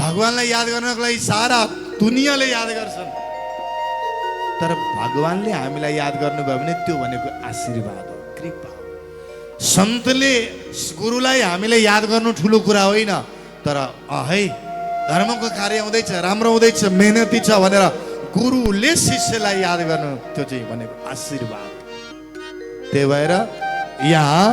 भगवानलाई याद गर्नको लागि सारा दुनियाँले याद गर्छन्, तर भगवानले हामीलाई याद गर्नुभयो भने त्यो भनेको आशीर्वाद हो, कृपा हो। सन्तले गुरुलाई हामीले याद गर्नु ठुलो कुरा होइन, तर है धर्मको कार्य हुँदैछ, राम्रो हुँदैछ, मेहनती छ भनेर गुरुले शिष्यलाई याद गर्नु, त्यो चाहिँ भनेको आशीर्वाद। त्यही भएर यहाँ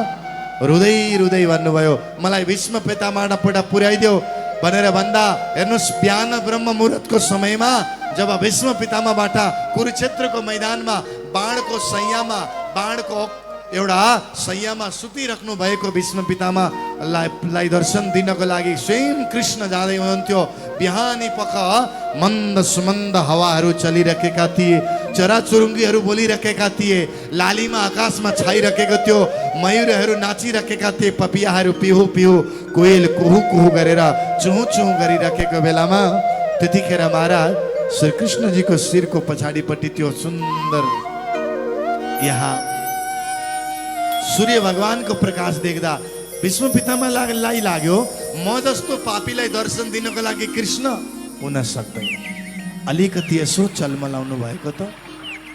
रुँदै रुँदै भन्नुभयो, मलाई भीष्म पितामहबाट पुर्याइदेऊ भनेर भन्दा, हेर्नुहोस् बिहान ब्रह्म मुहुर्तको समयमा जब भीष्म पितामहबाट कुरुक्षेत्रको मैदानमा बाणको सैयामा, बाणको एउटा सैयामा सुतिराख्नु भएको भीष्म पितामहलाई दर्शन दिनको लागि स्वयं कृष्ण जाँदै हुनुहुन्थ्यो। बिहानी पख मन्द सुमन्द हावाहरू चलिरहेका थिए, चराचुरुङ्गीहरू बोलिरहेका थिए, लालीमा आकाशमा छाइरहेको थियो, मयूरहरू नाचिरहेका थिए, पपियाहरू पिहु पिहु, कोयल कुहु कुहु गरेर चुहु चुहु गरिरहेको बेलामा त्यतिखेर महाराज श्री कृष्णजीको शिरको पछाडिपट्टि त्यो सुन्दर यहाँ सूर्य भगवानको प्रकाश देख्दा भीष्म पितामहलाई लाग्यो, म जस्तो पापीलाई दर्शन दिनको लागि कृष्ण हुन सक्दैन। अलिकति यसो चलमलाउनु भएको त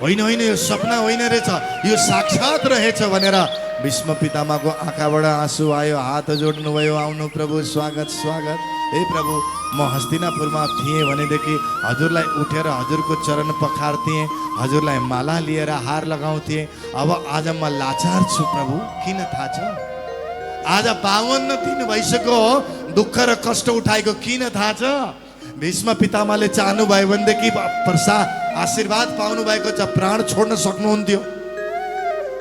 होइन, होइन यो सपना होइन रहेछ, यो साक्षात रहेछ भनेर भीष्म पितामहको आँखाबाट आँसु आयो, हात जोड्नुभयो, आउनु प्रभु, स्वागत स्वागत। हे प्रभु, म हस्तिनापुरमा थिएँ भनेदेखि हजुरलाई उठेर हजुरको चरण पखार्थेँ, हजुरलाई माला लिएर हार लगाउँथेँ। अब आज म लाचार छु प्रभु, किन थाहा छ? आज 52 दिन भइसक्यो दुःख र कष्ट उठाएको, किन थाहा छ? भीष्म पितामहले चाहनु भयो भनेदेखि आशीर्वाद पाउनु भएको छ, प्राण छोड्न सक्नुहुन्थ्यो,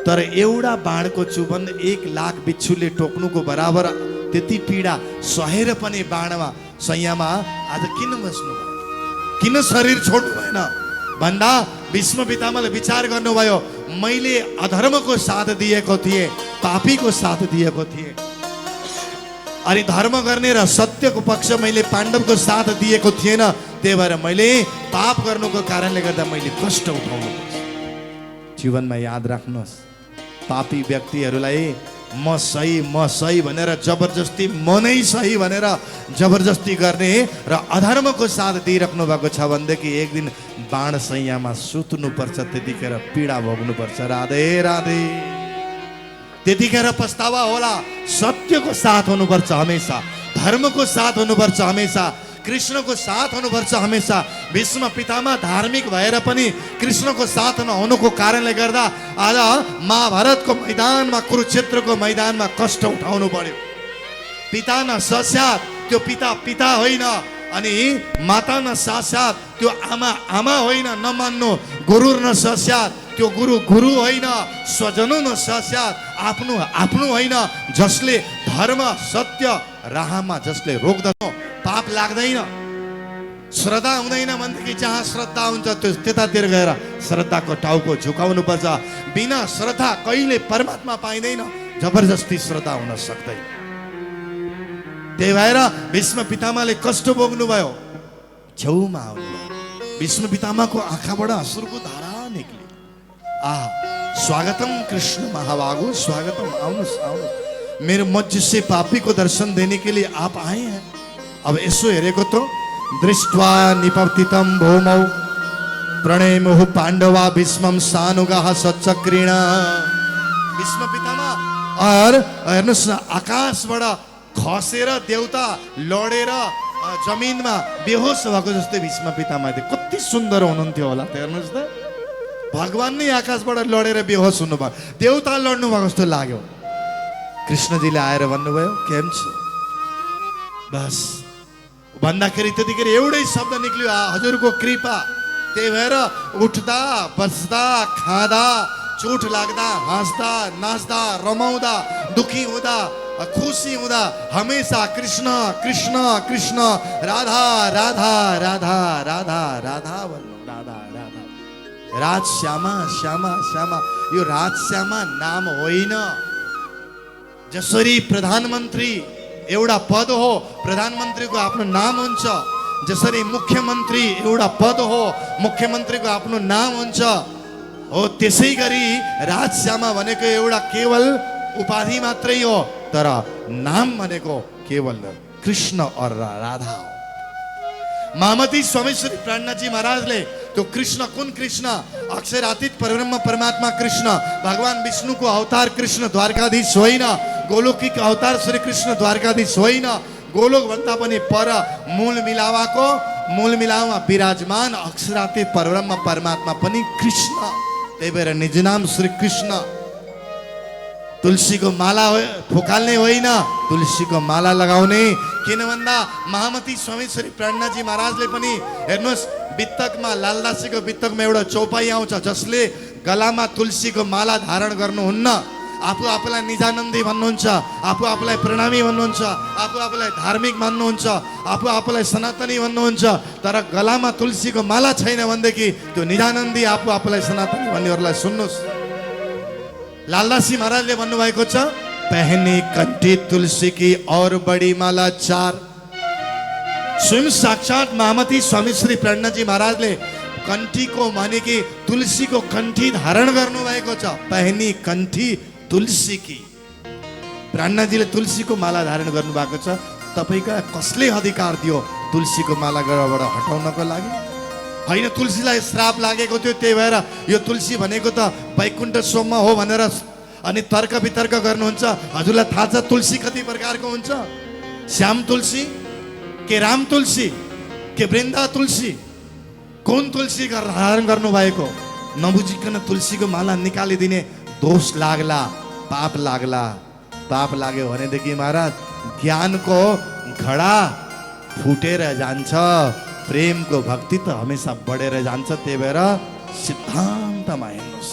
तर एउटा बाणको चुबन 1 लाख बिच्छुले टोक्नुको बराबर त्यति पीडा सहेर पनि बाणमा सैयामा आज किन बस्नु भयो, किन शरीर छोड्नु भएन भन्दा भीष्म पितामहले विचार गर्नुभयो, मैले अधर्मको साथ दिएको थिएँ, पापीको साथ दिएको थिएँ, अनि धर्म गर्ने र सत्यको पक्ष मैले पाण्डवको साथ दिएको थिएन। त्यही भएर मैले पाप गर्नुको कारणले गर्दा मैले कष्ट उठाउनु पर्छ। जीवनमा याद राख्नुहोस्, पापी व्यक्तिहरूलाई म सही भनेर जबरजस्ती, म नै सही भनेर जबरजस्ती गर्ने र अधर्मको साथ दिइराख्नु भएको छ भनेदेखि एक दिन बाण सैयामा सुत्नुपर्छ, त्यतिखेर पीडा भोग्नुपर्छ। राधे राधे। त्यतिखेर पछतावा होला। सत्यको साथ हुनुपर्छ हमेशा, धर्मको साथ हुनुपर्छ हमेशा, कृष्णको साथ हुनुपर्छ हमेशा। भीष्म पितामह धार्मिक भएर पनि कृष्णको साथ नहुनुको कारणले गर्दा आज महाभारतको मैदानमा, कुरुक्षेत्रको मैदानमा कष्ट उठाउनु पर्यो। पिता न साक्षात त्यो पिता होइन, अनि माता न साक्षात त्यो आमा होइन, नमान्नु। गुरु न साक्षात त्यो गुरु होइन, स्वजनो न साक्षात आफ्नो होइन। जसले धर्म सत्य राहमा जसले रोक्दछ पाप लाग्दैन, श्रद्धा हुँदैन भनेदेखि जहाँ श्रद्धा हुन्छ त्यतातिर गएर श्रद्धाको टाउको झुकाउनु पर्छ। बिना श्रद्धा कहिले परमात्मा पाइँदैन, जबरजस्ती श्रद्धा हुन सक्दैन। त्यही भएर भीष्म पितामहले कष्ट भोग्नु भयो, छेउमा आउनुभयो। भीष्म पितामहको आँखाबाट अश्रुको धारा निक्ल्यो। स्वागतम कृष्ण महाबाहु, स्वागतम, आउनुहोस् आउनुहोस्, मेरो मध्य से पापी को दर्शन देने के लिए आप आए हैं। अब यसो हेरेको त दृष्ट्वा निपतितं भौमौ प्रणेमुहु पाण्डवा भीष्मं सानुगाः सच्चक्रिण। भीष्म पितामह और हेर्नुहोस् न, आकाशबाट खसेर देवता लडेर जमिनमा बेहोस भएको जस्तै भीष्म पितामह थिए। कति सुन्दर हुनुहुन्थ्यो होला त, हेर्नुहोस् त, भगवान नै आकाशबाट लडेर बेहोस हुनुभयो, देवता लड्नु भएको जस्तो लाग्यो। कृष्णजीले आएर भन्नुभयो, केम छ? बस भन्दाखेरि त्यतिखेर एउटै शब्द निक्ल्यो, हजुरको कृपा। त्यही भएर उठ्दा बस्दा खाँदा चोट लाग्दा हाँस्दा नाच्दा रमाउँदा दुखी हुँदा खुसी हुँदा हमेशा कृष्ण कृष्ण कृष्ण, राधा राधा राधा राधा राधा भन्नु, राधा राधा, राज श्यामा श्यामा श्यामा। यो राज श्यामा नाम होइन। जसरी प्रधानमन्त्री एउटा पद हो, प्रधानमन्त्रीको आफ्नो नाम हुन्छ, जसरी मुख्यमन्त्री एउटा पद हो, मुख्यमन्त्रीको आफ्नो नाम हुन्छ, हो त्यसै गरी राजश्यामा भनेको एउटा केवल उपाधि मात्रै हो, तर नाम भनेको केवल कृष्ण और राधा हो। महामती स्वामी श्री प्राणनाथजी महाराजले त्यो कृष्ण कुन कृष्ण अक्षरातीत परब्रह्म परमात्मा कृष्ण भगवान विष्णुको अवतार कृष्ण द्वारकाधीश होइन, गोलोकिक अवतार श्री कृष्ण द्वारकाधीश होइन, गोलोक भन्दा पनि पर मूल मिलावामा विराजमान अक्षरातीत परब्रह्म परमात्मा पनि कृष्ण। त्यही भएर निज नाम श्री कृष्ण। तुलसीको माला फुकाल्ने होइन, तुलसीको माला लगाउने। किन भन्दा महामती स्वामी श्री प्राणनाथजी महाराजले पनि हेर्नुहोस्, वित्तकमा लालदासीको वित्तकमा एउटा चौपाई आउँछ जसले गलामा तुलसीको माला धारण गर्नुहुन्न। आफू आफूलाई निजानन्दी भन्नुहुन्छ, आफू आफूलाई प्रणामी भन्नुहुन्छ, आफू आफूलाई धार्मिक मान्नुहुन्छ, आफू आफूलाई सनातनी भन्नुहुन्छ, तर गलामा तुलसीको माला छैन भनेदेखि त्यो निजानन्दी आफू आफूलाई सनातनी भन्नेहरूलाई सुन्नुहोस्। लालदासी महाराजले भन्नुभएको छ, पहनी कंठी तुलसी की और बड़ी माला चार। स्वयं साक्षात महामती स्वामी श्री प्राणनाथजी महाराजले कंठीको भने कि तुलसीको कंठी धारण गर्नुभएको छ। पहनी कंठी तुलसी की, प्राणनाथजीले तुलसीको माला धारण गर्नुभएको छ। तपाईका कसले अधिकार दियो तुलसीको माला गरबाट हटाउनको लागि? होइन, तुलसीलाई श्राप लागेको थियो, त्यही भएर यो तुलसी भनेको त वैकुण्ठ सोममा हो भनेर अनि तर्क वितर्क गर्नुहुन्छ। हजुरलाई थाहा छ तुलसी कति प्रकारको हुन्छ? श्याम तुलसी के राम तुलसी के वृन्दा तुलसी? कुन तुलसी धारण गर्नु भएको? नबुझिकन तुलसीको माला निकालिदिने, दोष लाग्ला, पाप लाग्ला। पाप लाग्यो भनेदेखि महाराज ज्ञानको घडा फुटेर जान्छ, प्रेमको भक्ति त हमेशा बढेर जान्छ। त्यही भएर सिद्धान्तमा हेर्नुहोस्,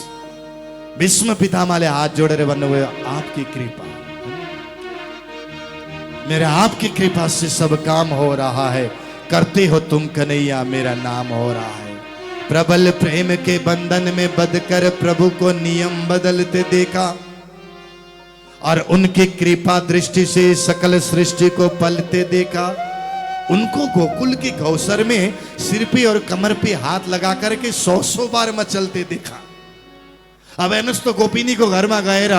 भीष्म पितामहले हात जोडेर भन्नुभयो, आपकी कृपा, मेरे आपकी कृपा से सब काम हो रहा है, करते हो तुम कन्हैया मेरा नाम हो रहा है। प्रबल प्रेम के बंधन में बंधकर प्रभु को नियम बदलते देखा और उनकी कृपा दृष्टि से सकल सृष्टि को पलते देखा। उनको गोकुल के गौसर में सिर पे और कमर पे हाथ लगा करके 100 बार मचलते देखा। अब हेर्नुहोस् त, गोपिनीको घरमा गएर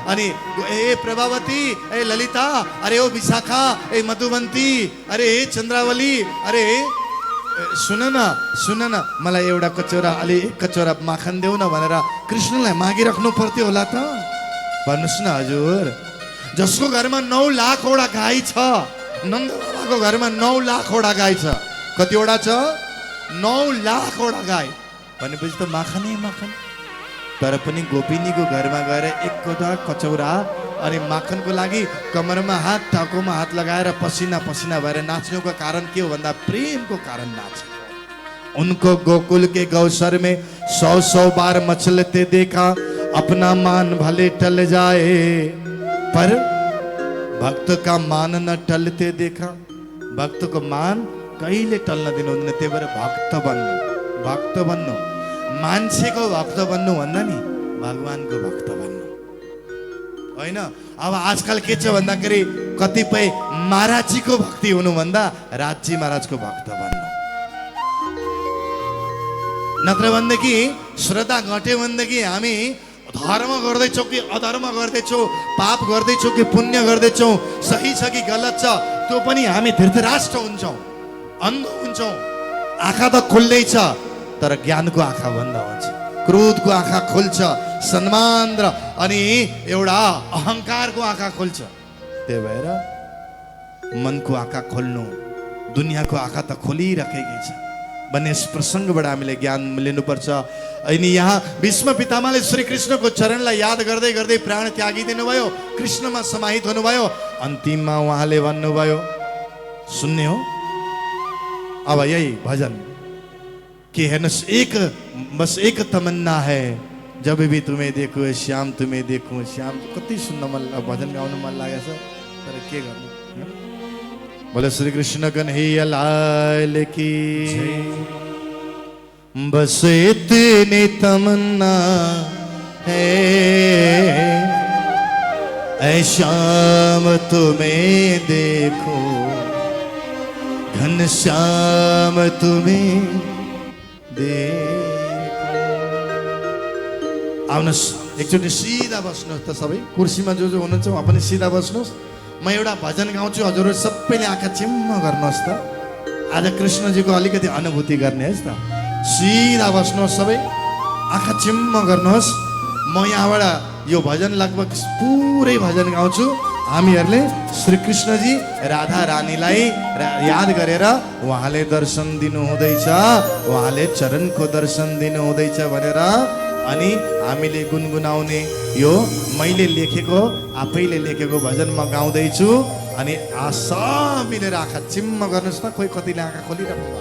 अनि ए प्रभावती, ए ललिता, अरे ओ विशाखा, ए मधुवन्ती, अरे ए चन्द्रावली, अरे सुन न मलाई एउटा कचौरा, अलि एक कचौरा माखन देऊ न भनेर कृष्णलाई मागिराख्नु पर्थ्यो होला त? भन्नुहोस् न हजुर। जसको घरमा 9 लाखवटा गाई छ, नन्द बाबाको घरमा 9 लाखवटा गाई छ। कतिवटा छ? 9 लाखवटा गाई भनेपछि त माखनै माखन। तर पनि गोपिनीको घरमा गएर एक कोठा कचौरा अनि माखनको लागि कमरमा हात, टाउकोमा हात लगाएर पसिना पसिना भएर नाच्नुको कारण के हो भन्दा प्रेमको कारण नाचेको। उनको गोकुल के गौसर में 100 बार मचलते देखा, अपना मान भले टल जाए पर भक्त का मान न टलते देखा। भक्त को मान कहिले टल्न दिनुहुन्न। त्यही भएर भक्त बन्नु, मान्छेको भक्त बन्नु भन्दा नि भगवानको भक्त बन्नु होइन। अब आजकल के छ भन्दाखेरि कतिपय महाराजजीको भक्ति हुनु भन्दा राजजी महाराजको भक्त बन्नु। नत्र भनेदेखि श्रद्धा घट्यो भनेदेखि हामी धर्म गर्दैछौँ कि अधर्म गर्दैछौँ, पाप गर्दैछौँ कि पुण्य गर्दैछौँ, सही छ कि गलत छ, त्यो पनि हामी धृतराष्ट्र हुन्छौँ, अन्ध हुन्छौँ। आँखा त खुल्दैछ तर ज्ञानको आँखा बन्द हुन्छ, क्रोधको आँखा खुल्छ, सम्मान र अनि एउटा अहङ्कारको आँखा खुल्छ। त्यही भएर मनको आँखा खोल्नु, दुनियाँको आँखा त खोलिराखेकै छ भन्ने यस प्रसङ्गबाट हामीले ज्ञान लिनुपर्छ। अनि यहाँ भीष्म पितामहले श्री कृष्णको चरणलाई याद गर्दै गर्दै प्राण त्यागिदिनु भयो, कृष्णमा समाहित हुनुभयो। अन्तिममा उहाँले भन्नुभयो, सुन्ने हो अब यही भजन कि हेर्नुहोस्, बस एक तमन्ना है, जब भी तुम्हें देखो श्याम, तुम्हें देखो श्याम। कति सुन्न मन, भजन गाउनु मन लागेछ तर के गर्नु। बोले श्री कृष्ण कन्हैया लाल की, बस इतनी तमन्ना है, ऐ श्याम तुम्हें देखो, घनश्याम तुम्हें देखो। आउनुहोस् एकचोटि सिधा बस्नुहोस् त सबै, कुर्सीमा जो हुनुहुन्छ उहाँ पनि सिधा बस्नुहोस्। म एउटा भजन गाउँछु, हजुरहरू सबैले आँखा चिम्म गर्नुहोस् त। आज कृष्णजीको अलिकति अनुभूति गर्ने है त। सिधा बस्नुहोस्, सबै आँखा चिम्म गर्नुहोस्। म यहाँबाट यो भजन लगभग पुरै भजन गाउँछु। हामीहरूले श्री कृष्णजी राधा रानीलाई याद गरेर उहाँले दर्शन दिनु हुँदैछ, उहाँले चरणको दर्शन दिनु हुँदैछ भनेर अनि हामीले गुनगुनाउने यो मैले लेखेको, आफैले लेखेको भजन म गाउँदैछु। अनि सब मिलेर आँखा चिम्म गर्नुहोस् न। खोइ कतिले आँखा खोलिराख्नु भयो।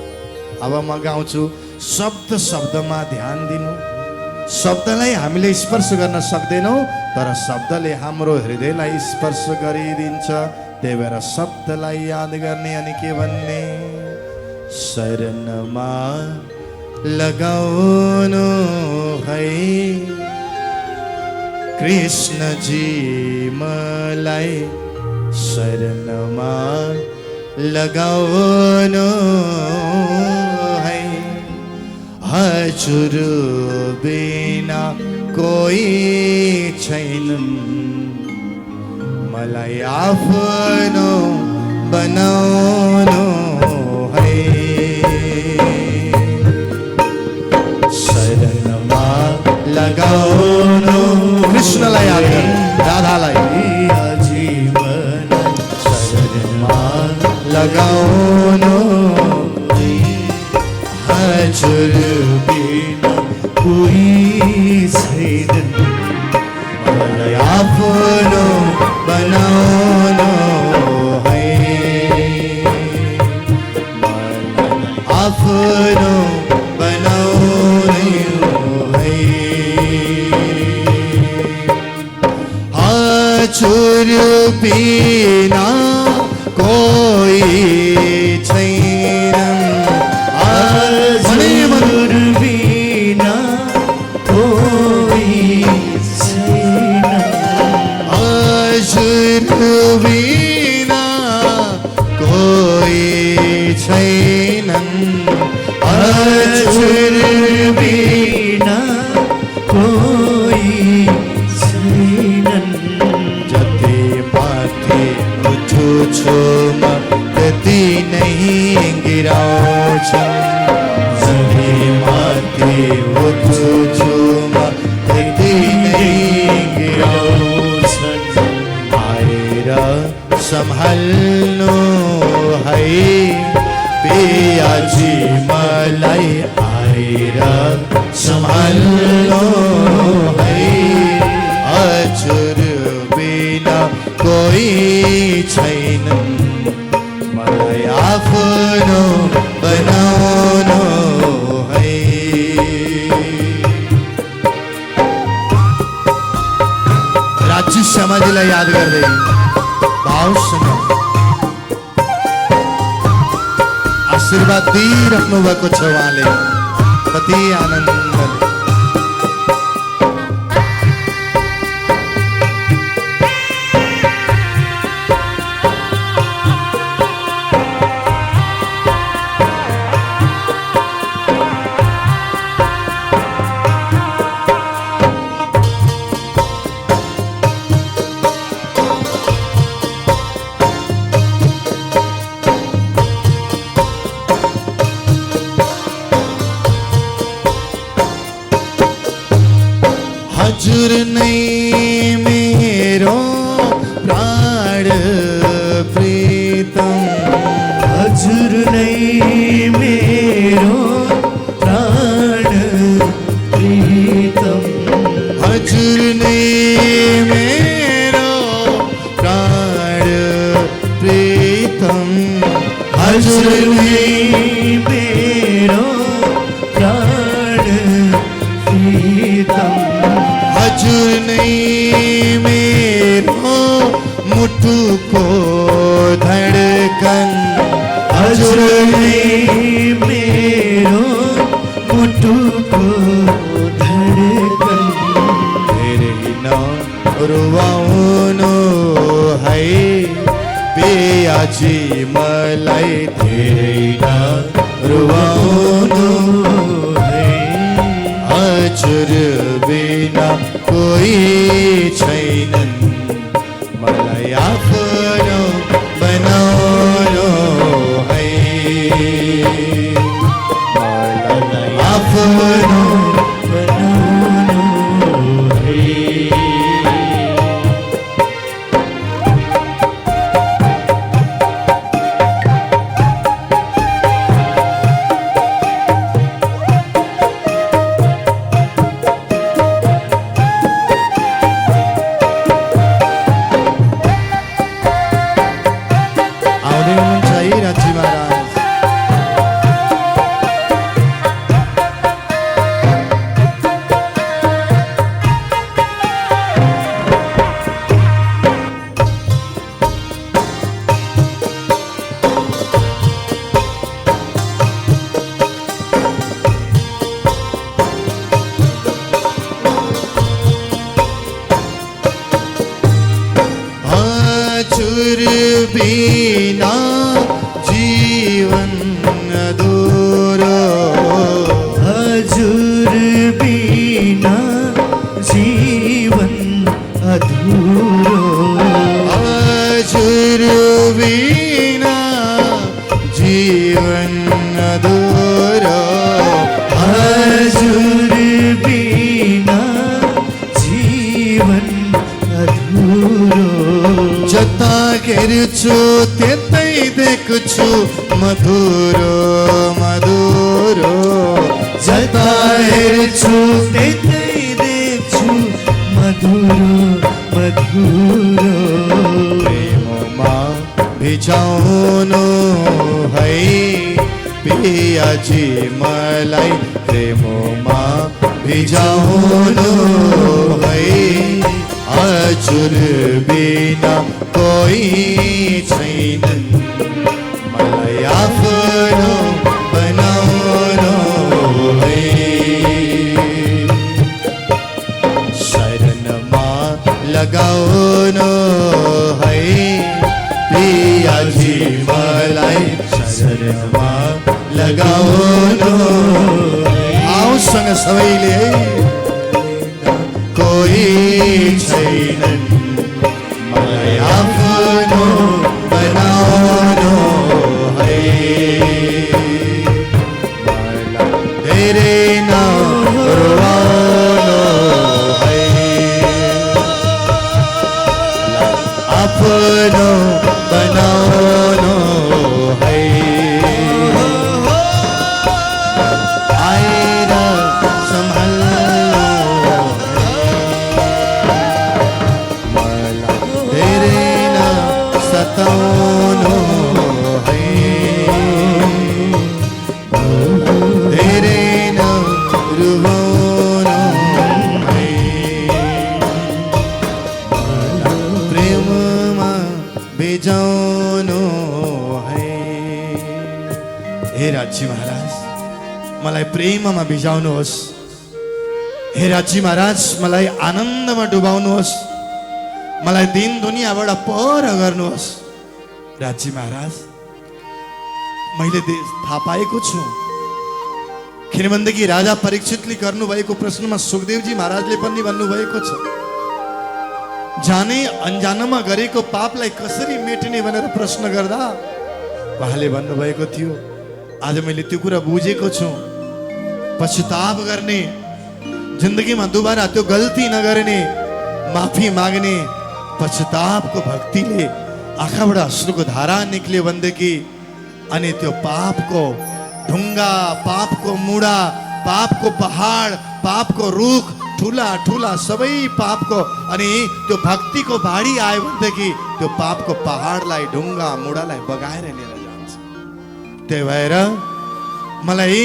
अब म गाउँछु। शब्द शब्दमा ध्यान दिनु। शब्दलाई हामीले स्पर्श गर्न सक्दैनौँ, तर शब्दले हाम्रो हृदयलाई स्पर्श गरिदिन्छ। त्यही भएर शब्दलाई याद गर्ने। अनि के भन्ने? शरणमा लगाउनु है कृष्णजी मलाई, शरणमा लगाउनु है। हजुर बिना कोही छैनन्, मलाई आफ्नो बनाउनु है। शरणमा लगाउनु, कृष्णलाई याद गर्नु, राधालाई। शरणमा लगाउनु, हजुर बिना कोही छैनन्, मलाई आफ्नो बनाउनु है। मलाई आफ्नो बनाउनु है। हजुर बिना कोही छैनन्, हजुर बिना कोही छैनन्, हजुर बिना कोही छैनन्, हजुर बिना कोही छैनन्। जति माथि उठु छु म त्यति नै गिराउँछन्, जति माथि उठु छु म त्यति नै गिराउँछन्। आएर सम्हाल्नु है पियाजी मलाई, आएर सम्हाल्नु है। हजुर बिना कोही छैनन्, मलाई आफ्नो बनाउनु है। राज्य श्यामाजीलाई याद गर्दै भावसँग आशीर्वाद दिइराख्नु भएको छ उहाँले। कति आनन्दले हजुर नै मेरो प्राण प्रीतम, हजुर नै मेरो प्राण प्रीतम, हजुर नै मेरो प्राण प्रीतम, हजुर नै मेरो प्राण प्रीतम, हजुर नै मेरो मुटुको धडकन, हजुर नै मेरो मुटुको धडकन। धेरै नरुवाउनु है पियाजी मलाई, धेरै नरुवाउनु है। हजुर बिना कोही छैनन्, मलाई आफ्नो बनाउनु है। बिना जीवन अधूरो, हजुर बिना जीवन अधूरो, हजुर बिना जीवन अधूरो, हजुर बिना जीवन अधूरो। जता हेर्छु त्यतै देख्छु मधुरो मधुरो, जता हेर्छु त्यतै देख्छु मधुरो मधुरो। प्रेममा भिजाउनु है पियाजी मलाई, प्रेममा भिजाउनु है, हजुर बिना कोही छैनन्, मलाई आफ्नो बनाउनु है। शरणमा लगाउनु है पियाजी मलाई, शरणमा लगाउनु। आउँसँग सबैले कोही छैनन्, मलाई आफ्नो बनाउनु है, मलाई धेरै नरुवाउनु है, आफ्नो बनाउनु है। आएर सम्हाल्नु मलाई, धेरै नसताउनु है, धेरै नरुवाउनु है, प्रेममा भिजाउनु है। हे राज्य महाराज, मलाई प्रेममा भिजाउनुहोस्। हे राज्य महाराज, मलाई आनन्दमा डुबाउनुहोस्, मलाई दिन दुनियाँबाट पर गर्नुहोस्। राज्य महाराज, मैले थाहा पाएको छु, किनभनेदेखि राजा परीक्षितले गर्नुभएको प्रश्नमा सुखदेवजी महाराजले पनि भन्नुभएको छ, जाने अनजानमा गरेको पापलाई कसरी मेट्ने भनेर प्रश्न गर्दा उहाँले भन्नुभएको थियो, आज मैले त्यो कुरा बुझेको छु, पश्चाताप गर्ने, जिन्दगीमा दोबारा त्यो गल्ती नगर्ने, माफी माग्ने, पश्चातापको भक्तिले आँखाबाट अश्रुको धारा निक्ल्यो भनेदेखि अनि त्यो पापको ढुङ्गा, पापको मुढा, पापको पहाड, पापको रुख, ठुला ठुला सबै पापको, अनि त्यो भक्तिको भाडी आयो भनेदेखि त्यो पापको पहाडलाई, ढुङ्गा मुढालाई बगाएर लिएर जान्छ। त्यही भएर मलाई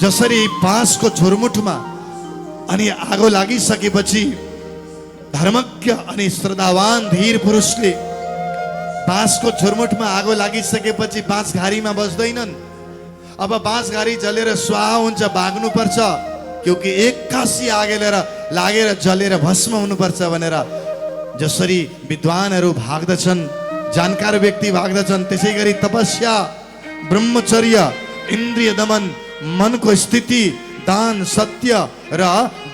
जसरी बाँसको झुरमुटमा अनि आगो लागिसकेपछि धर्मज्ञ अनि श्रद्धावान धीर पुरुषले बाँसको झुरमुटमा आगो लागिसकेपछि बाँस घारीमा बस्दैनन्। अब बाँस घारी जलेर स्वाहा हुन्छ, भाग्नुपर्छ, क्योंकि एक्कासी लागेर जलेर भस्म हुनुपर्छ भनेर जसरी विद्वानहरू भाग्दछन्, जानकार व्यक्ति भाग्दछन्, त्यसै गरी तपस्या, ब्रह्मचर्य, इन्द्रिय दमन, मनको स्थिति, दान, सत्य र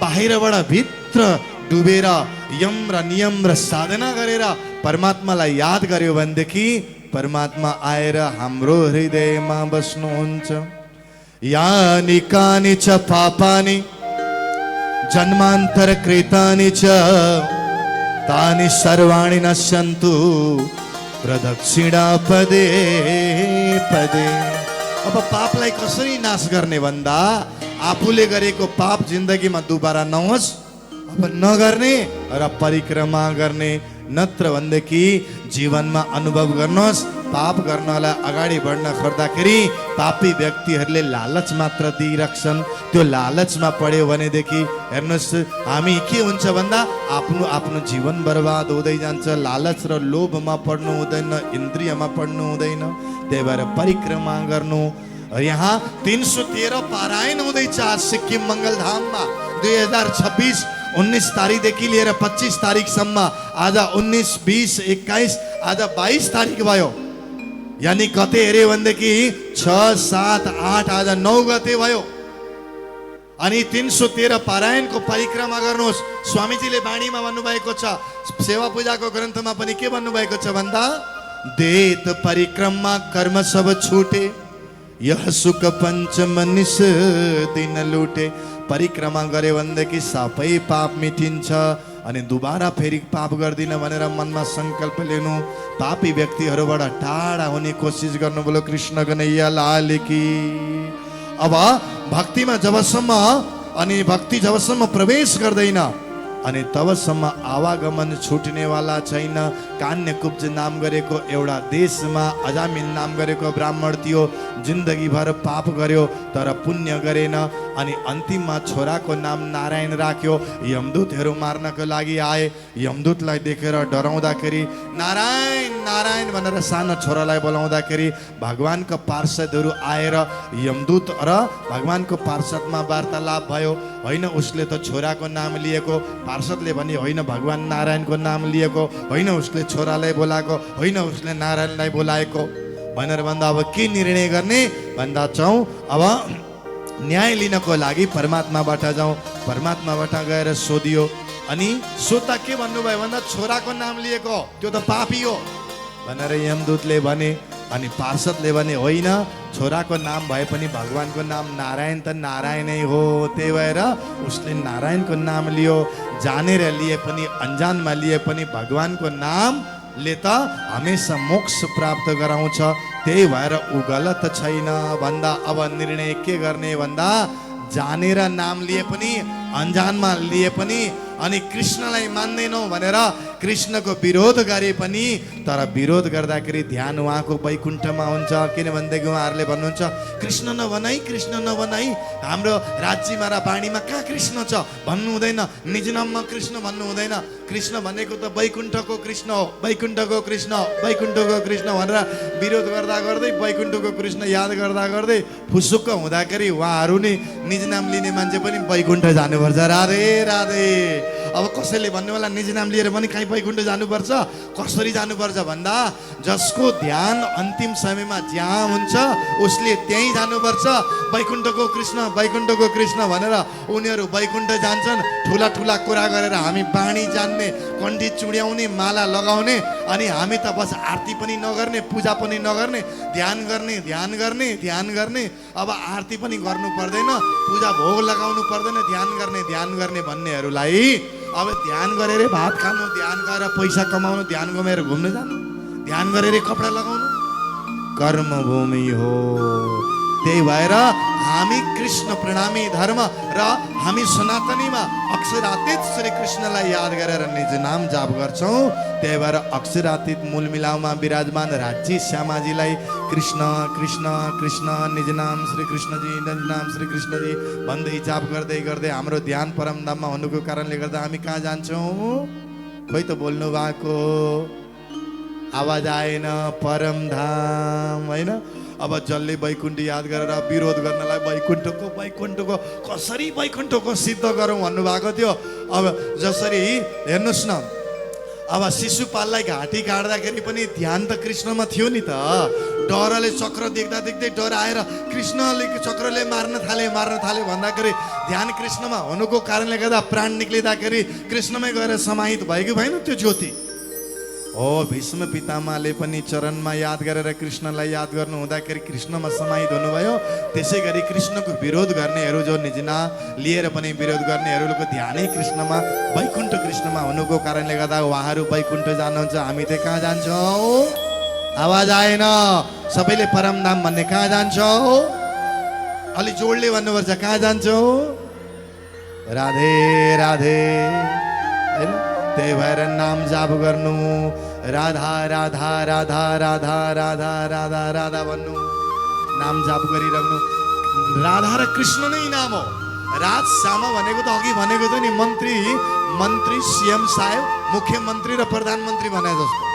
बाहिरबाट भित्र डुबेर यम र नियम र साधना गरेर परमात्मालाई याद गर्यो भनेदेखि परमात्मा आएर हाम्रो हृदयमा बस्नुहुन्छ। यानि कानि च पापानि जन्मान्तर कृतानि च तानि सर्वाणि नश्यन्तु प्रदक्षिणा पदे पदे। अब पापलाई कसरी नाश गर्ने भन्दा आफूले गरेको पाप जिन्दगीमा दुबारा नहोस्, अब नगर्ने र परिक्रमा गर्ने, नत्र भनेदेखि जीवनमा अनुभव गर्नुहोस्। पाप गर्नलाई अगाडि बढ्न खोज्दाखेरि पापी व्यक्तिहरूले लालच मात्र दिइराख्छन्। त्यो लालचमा पढ्यो भनेदेखि हेर्नुहोस् हामी के हुन्छ भन्दा आफ्नो जीवन बर्बाद हुँदै जान्छ। लालच र लोभमा पढ्नु हुँदैन, इन्द्रियमा पढ्नु हुँदैन। त्यही भएर परिक्रमा गर्नु, यहाँ 313 पारायण हुँदैछ आज सिक्किम मङ्गलधाममा 2026 19 तारिकदेखि लिएर 25 तारिकसम्म आज 19, 20, 21 आज 22 तारिक भयो। यानी कते हेऱ्यो भनेदेखि 6, 7, 8 आज 9 गते भयो। अनि 313 पारायणको परिक्रमा गर्नुहोस्। स्वामीजीले बाणीमा भन्नुभएको छ, सेवा पूजाको ग्रन्थमा पनि के भन्नुभएको छ भन्दा देत परिक्रमा कर्म सब छुटे यह सुख पञ्चम निस दिन लुटे। परिक्रमा गरे भनेदेखि सबै पाप मिटिन्छ अनि दुबारा फेरि पाप गर्दिन भनेर मनमा संकल्प लिनु। पापी व्यक्तिहरूबाट टाढा हुने कोसिस गर्नु। बोलो कृष्ण कन्हैया लाल की। अब भक्तिमा जबसम्म अनि भक्ति जबसम्म प्रवेश गर्दैन अनि तबसम्म आवागमन छुट्नेवाला छैन। कान्य कुब्ज नाम गरेको एउटा देशमा अजामिल नाम गरेको ब्राह्मण थियो। जिन्दगीभर पाप गर्यो तर पुण्य गरेन अनि अन्तिममा छोराको नाम नारायण राख्यो। यमदूतहरू मार्नको लागि आए। यमदूतलाई देखेर डराउँदाखेरि नारायण नारायण भनेर सानो छोरालाई बोलाउँदाखेरि भगवानको पार्षदहरू आएर यमदूत र भगवानको पार्षदमा वार्तालाप भयो। होइन उसले त छोराको नाम लिएको, पार्षदले भने होइन भगवान नारायणको नाम लिएको, होइन उसले छोरालाई बोलाएको, होइन उसले नारायणलाई बोलाएको भनेर भन्दा अब के निर्णय गर्ने भन्दा चाहौँ अब न्याय लिनको लागि परमात्माबाट जाउँ। परमात्माबाट गएर सोधियो अनि सोद्धा के भन्नुभयो भन्दा छोराको नाम लिएको त्यो त पापी हो भनेर यमदूतले भने। अनि पार्षदले भने होइन छोराको नाम भए पनि भगवानको नाम नारायण त नारायणै हो, त्यही भएर उसले नारायणको नाम लियो। जानेर लिए पनि अन्जानमा लिए पनि भगवानको नामले त हमेसा मोक्ष प्राप्त गराउँछ। त्यही भएर ऊ गलत छैन भन्दा अब निर्णय के गर्ने भन्दा जानेर नाम लिए पनि अन्जानमा लिए पनि अनि कृष्णलाई मान्दैनौ भनेर कृष्णको विरोध गरे पनि तर विरोध गर्दाखेरि ध्यान उहाँको वैकुण्ठमा हुन्छ। किनभनेदेखि उहाँहरूले भन्नुहुन्छ कृष्ण नभनाई, कृष्ण नभनाई, हाम्रो राज्यमा र बाणीमा कहाँ कृष्ण छ भन्नु हुँदैन, निज नाममा कृष्ण भन्नु हुँदैन। कृष्ण भनेको त वैकुण्ठको कृष्ण हो, वैकुण्ठको कृष्ण, वैकुण्ठको कृष्ण भनेर विरोध गर्दा गर्दै वैकुण्ठको कृष्ण याद गर्दा गर्दै फुसुक्क हुँदाखेरि उहाँहरू नि निज नाम लिने मान्छे पनि वैकुण्ठ जानुपर्छ। राधे राधे। अब कसैले भन्नु होला निज नाम लिएर पनि कहीँ वैकुण्ठ जानुपर्छ, कसरी जानुपर्छ भन्दा जसको ध्यान अन्तिम समयमा जहाँ हुन्छ उसले त्यहीँ जानुपर्छ। वैकुण्ठको कृष्ण, वैकुण्ठको कृष्ण भनेर उनीहरू वैकुण्ठ जान्छन्। ठुला ठुला कुरा गरेर हामी बाणी जान्ने, कण्ठी चुड्याउने, माला लगाउने अनि हामी त बस आरती पनि नगर्ने, पूजा पनि नगर्ने, ध्यान गर्ने ध्यान गर्ने ध्यान गर्ने। अब आरती पनि गर्नु पर्दैन, पूजा भोग लगाउनु पर्दैन, ध्यान गर्ने भन्नेहरूलाई अब ध्यान गरेर भात खानु, ध्यान गरेर पैसा कमाउनु, ध्यान गमेर घुम्न जानु, ध्यान गरेर कपडा लगाउनु कर्मभूमि हो। त्यही भएर हामी कृष्ण प्रणामी धर्म र हामी सनातनीमा अक्षरातीत श्री कृष्णलाई याद गरेर निज नाम जाप गर्छौँ। त्यही भएर अक्षरातीत मूल मिलाउमा विराजमान राज्य श्यामाजीलाई कृष्ण कृष्ण कृष्ण निज नाम श्री कृष्णजी, निज नाम श्री कृष्णजी भन्दै जाप गर्दै गर्दै हाम्रो ध्यान परमधाममा हुनुको कारणले गर्दा हामी कहाँ जान्छौँ? खोइ त बोल्नु भएको आवाज आएन। परमधाम होइन। अब जसले वैकुण्ठ याद गरेर विरोध गर्नलाई वैकुण्ठको कसरी वैकुण्ठको सिद्ध गरौँ भन्नुभएको थियो। अब जसरी हेर्नुहोस् न, अब शिशुपाललाई घाँटी काट्दाखेरि पनि ध्यान त कृष्णमा थियो नि त। डरले चक्र देख्दा देख्दै डराएर कृष्णले चक्रले मार्न थाले भन्दाखेरि ध्यान कृष्णमा हुनुको कारणले गर्दा प्राण निक्लिँदाखेरि कृष्णमै गएर समाहित भएको भएन त्यो ज्योति हो। भीष्म पितामहले पनि चरणमा याद गरेर कृष्णलाई याद गर्नु हुँदाखेरि कृष्णमा समाहित हुनुभयो। त्यसै गरी कृष्णको विरोध गर्नेहरू जो निजना लिएर पनि विरोध गर्नेहरूको ध्यानै कृष्णमा वैकुण्ठ कृष्णमा हुनुको कारणले गर्दा उहाँहरू वैकुण्ठ जानुहुन्छ। हामी चाहिँ कहाँ जान्छौँ? आवाज आएन। सबैले परमधाम भन्ने कहाँ जान्छौँ? अलि जोडले भन्नुपर्छ कहाँ जान्छौँ? राधे राधे होइन। त्यही भएर नाम जाप गर्नु, राधा राधा राधा राधा राधा राधा राधा भन्नु, नाम जाप गरिरहनु। राधा र कृष्ण नै नाम हो। राज श्यामा भनेको त अघि भनेको त नि मन्त्री, सीएम साहेब, मुख्यमन्त्री र प्रधानमन्त्री भने जस्तो